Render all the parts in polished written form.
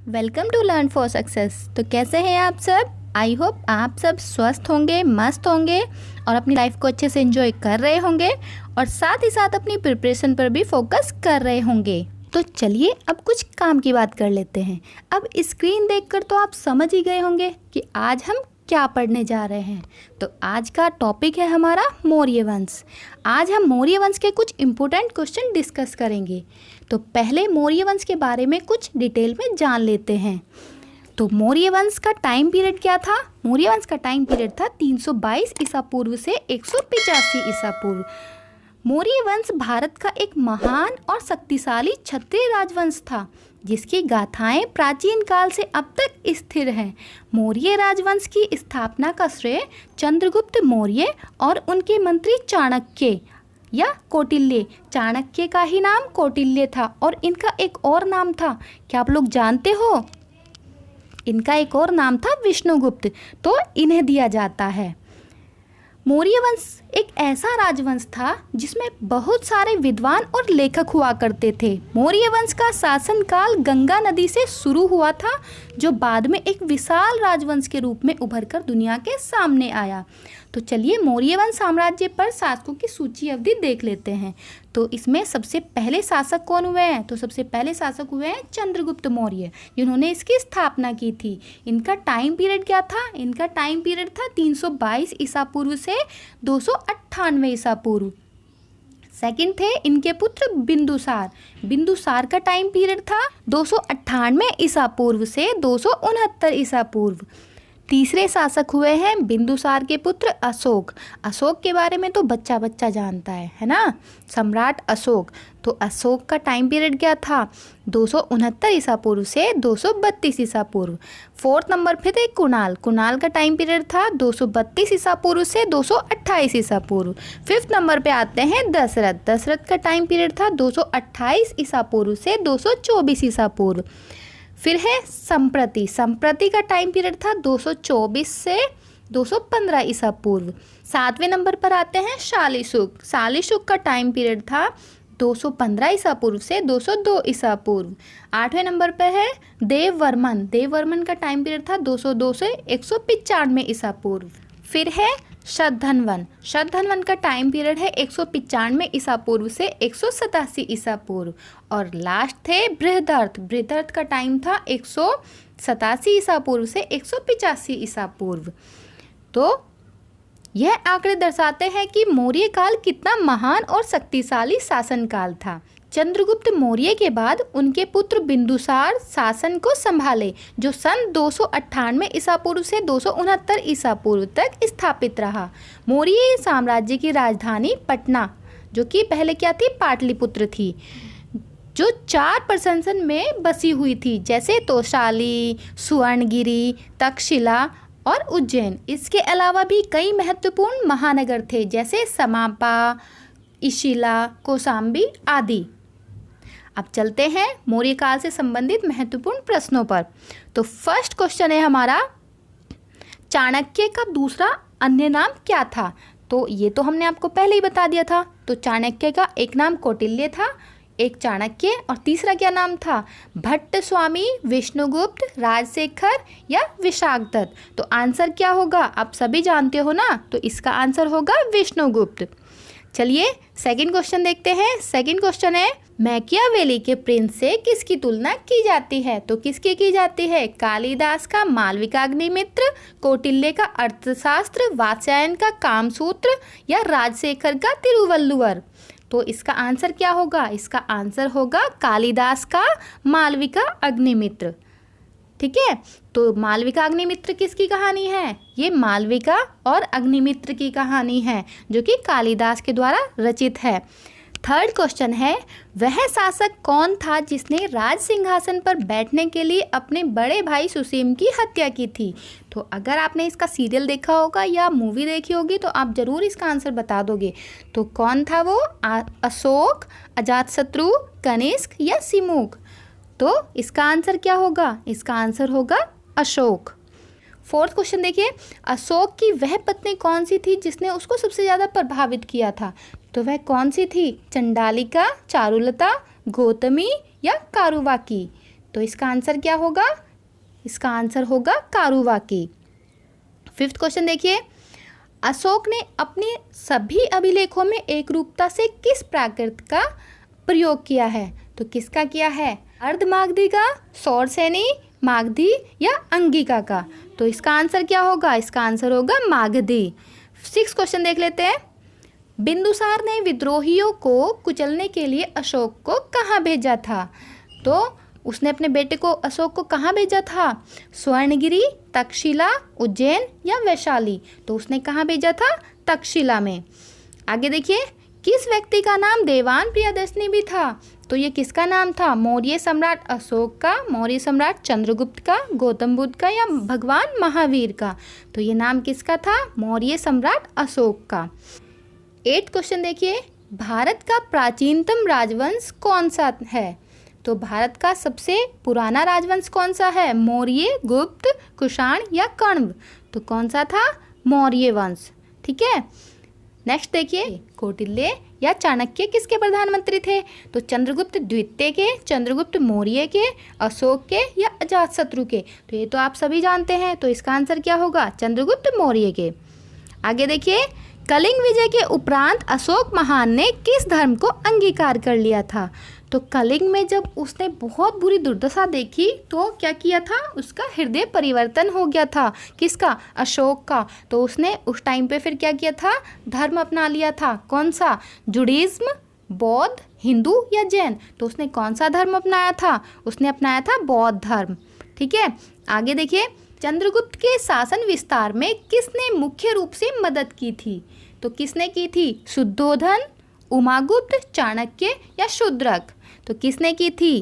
Welcome to learn for success. तो कैसे हैं आप सब? आई होप आप सब स्वस्थ होंगे, मस्त होंगे और अपनी लाइफ को अच्छे से एंजॉय कर रहे होंगे और साथ ही साथ अपनी प्रिपरेशन पर भी फोकस कर रहे होंगे। तो चलिए अब कुछ काम की बात कर लेते हैं। अब स्क्रीन देखकर तो आप समझ ही गए होंगे कि आज हम क्या पढ़ने जा रहे हैं। तो आज का टॉपिक है हमारा मौर्य वंश। आज हम मौर्य वंश के कुछ इम्पोर्टेंट क्वेश्चन डिस्कस करेंगे। तो पहले मौर्य वंश के बारे में कुछ डिटेल में जान लेते हैं। तो मौर्य वंश का टाइम पीरियड क्या था? मौर्य वंश का टाइम पीरियड था 322 ईसा पूर्व से 185 ईसा पूर्व। मौर्य वंश भारत का एक महान और शक्तिशाली क्षत्रिय राजवंश था जिसकी गाथाएं प्राचीन काल से अब तक स्थिर हैं। मौर्य राजवंश की स्थापना का श्रेय चंद्रगुप्त मौर्य और उनके मंत्री चाणक्य या कौटिल्य। चाणक्य का ही नाम कौटिल्य था और इनका एक और नाम था, क्या आप लोग जानते हो? इनका एक और नाम था विष्णुगुप्त। तो इन्हें दिया जाता है। मौर्य वंश एक ऐसा राजवंश था जिसमें बहुत सारे विद्वान और लेखक हुआ करते थे। मौर्य वंश का शासनकाल गंगा नदी से शुरू हुआ था जो बाद में एक विशाल राजवंश के रूप में उभरकर दुनिया के सामने आया। तो चलिए मौर्य वंश साम्राज्य पर शासकों की सूची अवधि देख लेते हैं। तो इसमें सबसे पहले शासक कौन हुए हैं? तो सबसे पहले शासक हुए हैं चंद्रगुप्त मौर्य, जिन्होंने इसकी स्थापना की थी। इनका टाइम पीरियड क्या था? इनका टाइम पीरियड था 322 ईसा पूर्व से 298 ईसा पूर्व। सेकंड थे इनके पुत्र बिंदुसार। बिंदुसार का टाइम पीरियड था 298 ईसा पूर्व से 269 ईसा पूर्व। तीसरे शासक हुए हैं बिंदुसार के पुत्र अशोक। अशोक के बारे में तो बच्चा बच्चा जानता है ना, सम्राट अशोक। तो अशोक का टाइम पीरियड क्या था? 269 ईसा पूर्व से 232 ईसा पूर्व। फोर्थ नंबर पे थे कुणाल। कुणाल का टाइम पीरियड था 232 ईसा पूर्व से 228 ईसा पूर्व। फिफ्थ नंबर पे आते हैं दशरथ। दशरथ का टाइम पीरियड था 228 ईसा पूर्व से 224 ईसा पूर्व। फिर है संप्रति। संप्रति का टाइम पीरियड था 224 से 215 ईसा पूर्व। सातवें नंबर पर आते हैं शालीशुक। शालीशुक का टाइम पीरियड था 215 ईसा पूर्व से 202 ईसा पूर्व। आठवें नंबर पर है देववर्मन। देववर्मन का टाइम पीरियड था 202 से 195 ईसा पूर्व। फिर है शतधन्वन। शतधन्वन का टाइम पीरियड है 195 ईसा पूर्व से 187 ईसा पूर्व। और लास्ट थे बृहदर्थ। बृहदर्थ का टाइम था 187 ईसा पूर्व से 185 ईसा पूर्व। तो यह आंकड़े दर्शाते हैं कि मौर्य काल कितना महान और शक्तिशाली शासनकाल था। चंद्रगुप्त मौर्य के बाद उनके पुत्र बिंदुसार शासन को संभाले जो सन 298 ईसा पूर्व से 269 ईसा पूर्व तक स्थापित रहा। मौर्य साम्राज्य की राजधानी पटना, जो कि पहले क्या थी? पाटलिपुत्र थी, जो 4 प्रशासन में बसी हुई थी, जैसे तोशाली, सुवर्णगिरी, तक्षशिला और उज्जैन। इसके अलावा भी कई महत्वपूर्ण महानगर थे, जैसे समापा, इशिला, कौशाम्बी आदि। अब चलते हैं मौर्य काल से संबंधित महत्वपूर्ण प्रश्नों पर। तो फर्स्ट क्वेश्चन है हमारा, चाणक्य का दूसरा अन्य नाम क्या था? तो ये तो हमने आपको पहले ही बता दिया था। तो चाणक्य का एक नाम कौटिल्य था, एक चाणक्य, और तीसरा क्या नाम था? भट्ट स्वामी, विष्णुगुप्त, राजशेखर या विशाखदत्त। तो आंसर क्या होगा? आप सभी जानते हो ना, तो इसका आंसर होगा विष्णुगुप्त। चलिए सेकंड क्वेश्चन देखते हैं। सेकंड क्वेश्चन है, मैकियावेली के प्रिंस से किसकी तुलना की जाती है? तो किसकी की जाती है? कालिदास का मालविकाग्निमित्र, कौटिल्य का अर्थशास्त्र, वात्स्यायन का कामसूत्र या राजशेखर का तिरुवल्लुवर। तो इसका आंसर क्या होगा? इसका आंसर होगा कालिदास का मालविका अग्निमित्र। ठीक है, तो मालविका अग्निमित्र किसकी कहानी है? ये मालविका और अग्निमित्र की कहानी है जो कि कालिदास के द्वारा रचित है। थर्ड क्वेश्चन है, वह शासक कौन था जिसने राज सिंहासन पर बैठने के लिए अपने बड़े भाई सुसीम की हत्या की थी? तो अगर आपने इसका सीरियल देखा होगा या मूवी देखी होगी तो आप जरूर इसका आंसर बता दोगे। तो कौन था वो? अशोक, अजातशत्रु, कनिष्क या सिमुक। तो इसका आंसर क्या होगा? इसका आंसर होगा अशोक। फोर्थ क्वेश्चन देखिए, अशोक की वह पत्नी कौन सी थी जिसने उसको सबसे ज़्यादा प्रभावित किया था? तो वह कौन सी थी? चंडालिका, चारुलता, गौतमी या कारुबाकी। तो इसका आंसर क्या होगा? इसका आंसर होगा कारुवाकी। 5th क्वेश्चन देखिए, अशोक ने अपने सभी अभिलेखों में एकरूपता से किस प्राकृत का प्रयोग किया है? तो किसका किया है? अर्धमागधी का, शौरसेनी, मागधी या अंगिका का? तो इसका आंसर क्या होगा? इसका आंसर होगा मागधी। 6th क्वेश्चन देख लेते हैं, बिंदुसार ने विद्रोहियों को कुचलने के लिए अशोक को कहाँ भेजा था? तो उसने अपने बेटे को अशोक को कहाँ भेजा था? स्वर्णगिरी, तक्षशिला, उज्जैन या वैशाली? तो उसने कहाँ भेजा था? तक्षशिला में। आगे देखिए, किस व्यक्ति का नाम देवान प्रियदर्शनी भी था? तो ये किसका नाम था? मौर्य सम्राट अशोक का, मौर्य सम्राट चंद्रगुप्त का, गौतम बुद्ध का या भगवान महावीर का? तो ये नाम किसका था? मौर्य सम्राट अशोक का। 8th क्वेश्चन देखिए, भारत का प्राचीनतम राजवंश कौन सा है? तो भारत का सबसे पुराना राजवंश कौन सा है? मौर्य, गुप्त, कुषाण या कण्व? तो कौन सा था? मौर्य वंश। ठीक है। नेक्स्ट देखिए, कौटिल्य या चाणक्य किसके प्रधानमंत्री थे? तो चंद्रगुप्त द्वितीय के, चंद्रगुप्त मौर्य के, अशोक के या अजातशत्रु के? तो ये तो आप सभी जानते हैं, तो इसका आंसर क्या होगा? चंद्रगुप्त मौर्य के। आगे देखिए, कलिंग विजय के उपरांत अशोक महान ने किस धर्म को अंगीकार कर लिया था? तो कलिंग में जब उसने बहुत बुरी दुर्दशा देखी तो क्या किया था? उसका हृदय परिवर्तन हो गया था। किसका? अशोक का। तो उसने उस टाइम पे फिर क्या किया था? धर्म अपना लिया था। कौन सा? जुडाइज्म, बौद्ध, हिंदू या जैन? तो उसने कौन सा धर्म अपनाया था? उसने अपनाया था बौद्ध धर्म। ठीक है। आगे देखिए, चंद्रगुप्त के शासन विस्तार में किसने मुख्य रूप से मदद की थी? तो किसने की थी? शुद्धोधन, उमागुप्त, चाणक्य या शूद्रक? तो किसने की थी?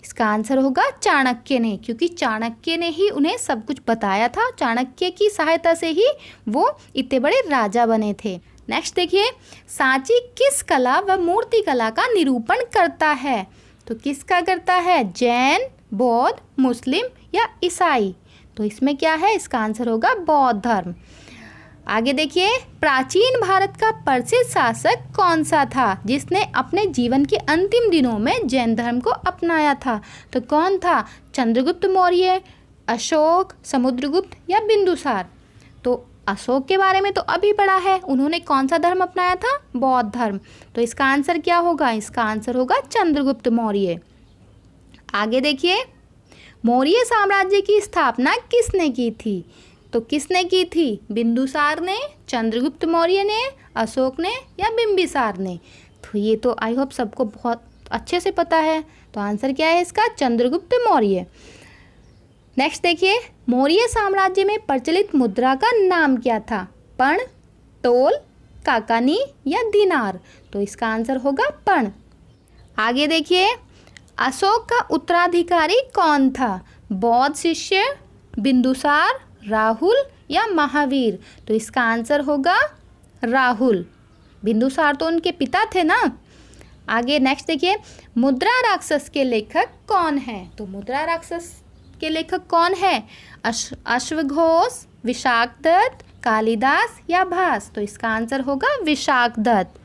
इसका आंसर होगा चाणक्य ने, क्योंकि चाणक्य ने ही उन्हें सब कुछ बताया था। चाणक्य की सहायता से ही वो इतने बड़े राजा बने थे। नेक्स्ट देखिए, सांची किस कला व मूर्ति कला का निरूपण करता है? तो किसका करता है? जैन, बौद्ध, मुस्लिम या ईसाई? तो इसमें क्या है? इसका आंसर होगा बौद्ध धर्म। आगे देखिए, प्राचीन भारत का प्रसिद्ध शासक कौन सा था जिसने अपने जीवन के अंतिम दिनों में जैन धर्म को अपनाया था? तो कौन था? चंद्रगुप्त मौर्य, अशोक, समुद्रगुप्त या बिंदुसार? तो अशोक के बारे में तो अभी पढ़ा है, उन्होंने कौन सा धर्म अपनाया था? बौद्ध धर्म। तो इसका आंसर क्या होगा? इसका आंसर होगा चंद्रगुप्त मौर्य। आगे देखिए, मौर्य साम्राज्य की स्थापना किसने की थी? तो किसने की थी? बिंदुसार ने, चंद्रगुप्त मौर्य ने, अशोक ने या बिंबिसार ने? तो ये तो आई होप सबको बहुत अच्छे से पता है। तो आंसर क्या है इसका? चंद्रगुप्त मौर्य। नेक्स्ट देखिए, मौर्य साम्राज्य में प्रचलित मुद्रा का नाम क्या था? पण, तोल, काकानी या दिनार? तो इसका आंसर होगा पण। आगे देखिए, अशोक का उत्तराधिकारी कौन था? बौद्ध शिष्य, बिंदुसार, राहुल या महावीर? तो इसका आंसर होगा राहुल। बिंदुसार तो उनके पिता थे ना। आगे नेक्स्ट देखिए, मुद्रा राक्षस के लेखक कौन है? तो मुद्रा राक्षस के लेखक कौन है? अश्वघोष, विशाखदत्त, कालिदास या भास? तो इसका आंसर होगा विशाखदत्त।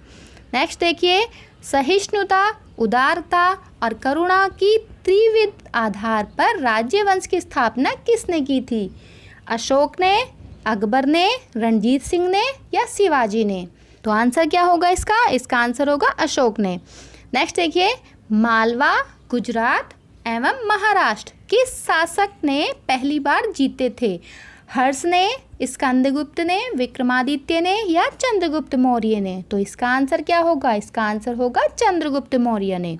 नेक्स्ट देखिए, सहिष्णुता, उदारता और करुणा की त्रिविध आधार पर राज्यवंश की स्थापना किसने की थी? अशोक ने, अकबर ने, रणजीत सिंह ने या शिवाजी ने? तो आंसर क्या होगा इसका? इसका आंसर होगा अशोक ने। नेक्स्ट देखिए, मालवा, गुजरात एवं महाराष्ट्र किस शासक ने पहली बार जीते थे? हर्ष ने, स्कंदगुप्त ने, विक्रमादित्य ने या चंद्रगुप्त मौर्य ने? तो इसका आंसर क्या होगा? इसका आंसर होगा चंद्रगुप्त मौर्य ने।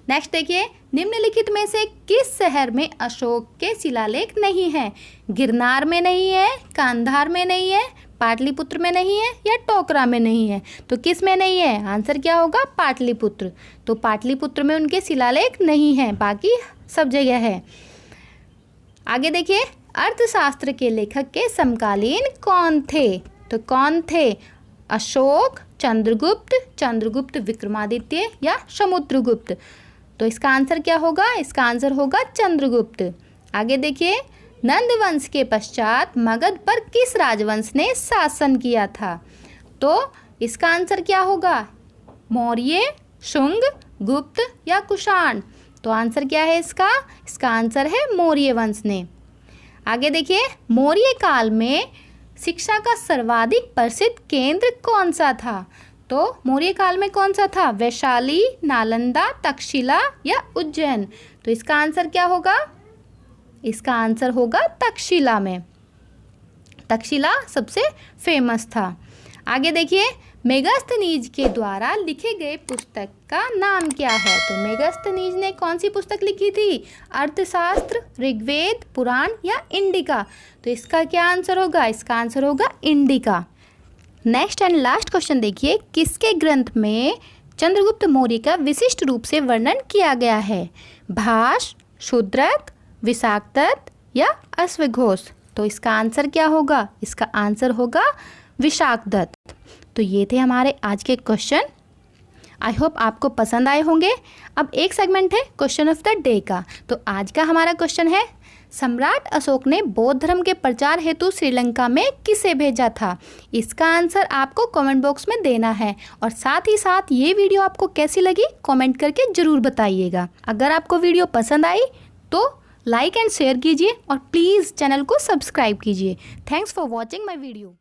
नेक्स्ट देखिए, निम्नलिखित में से किस शहर में अशोक के शिलालेख नहीं है? गिरनार में नहीं है, कांधार में नहीं है, पाटलिपुत्र में नहीं है या टोकरा में नहीं है? तो किस में नहीं है? आंसर क्या होगा? पाटलिपुत्र। तो पाटलिपुत्र में उनके शिलालेख नहीं है, बाकी सब जगह है। आगे देखिए, अर्थशास्त्र के लेखक के समकालीन कौन थे? तो कौन थे? अशोक, चंद्रगुप्त, चंद्रगुप्त विक्रमादित्य या समुद्रगुप्त? तो इसका आंसर क्या होगा? इसका आंसर होगा चंद्रगुप्त। आगे देखिए, नंद वंश के पश्चात मगध पर किस राजवंश ने शासन किया था? तो इसका आंसर क्या होगा? मौर्य, शुंग, गुप्त या कुषाण? तो आंसर क्या है इसका? इसका आंसर है मौर्य वंश ने। आगे देखिए, मौर्य काल में शिक्षा का सर्वाधिक प्रसिद्ध केंद्र कौन सा था? तो मौर्य काल में कौन सा था? वैशाली, नालंदा, तक्षशिला या उज्जैन? तो इसका आंसर क्या होगा? इसका आंसर होगा तक्षशिला में। तक्षशिला सबसे फेमस था। आगे देखिए, मेगास्थनीज के द्वारा लिखे गए पुस्तक का नाम क्या है? तो मेगास्थनीज ने कौन सी पुस्तक लिखी थी? अर्थशास्त्र, ऋग्वेद, पुराण या इंडिका? तो इसका क्या आंसर होगा? इसका आंसर होगा indica. Next and last question देखिए, किसके ग्रंथ में चंद्रगुप्त मौर्य का विशिष्ट रूप से वर्णन किया गया है? भाष, शूद्रक, विशाखदत्त या अश्वघोष? तो इसका आंसर क्या होगा? इसका आंसर होगा विशाखदत्त। तो ये थे हमारे आज के क्वेश्चन। आई होप आपको पसंद आए होंगे। अब एक सेगमेंट है क्वेश्चन ऑफ द डे का। तो आज का हमारा क्वेश्चन है, सम्राट अशोक ने बौद्ध धर्म के प्रचार हेतु श्रीलंका में किसे भेजा था? इसका आंसर आपको कमेंट बॉक्स में देना है और साथ ही साथ ये वीडियो आपको कैसी लगी कमेंट करके ज़रूर बताइएगा। अगर आपको वीडियो पसंद आई तो लाइक एंड शेयर कीजिए और प्लीज़ चैनल को सब्सक्राइब कीजिए। Thanks for watching my video.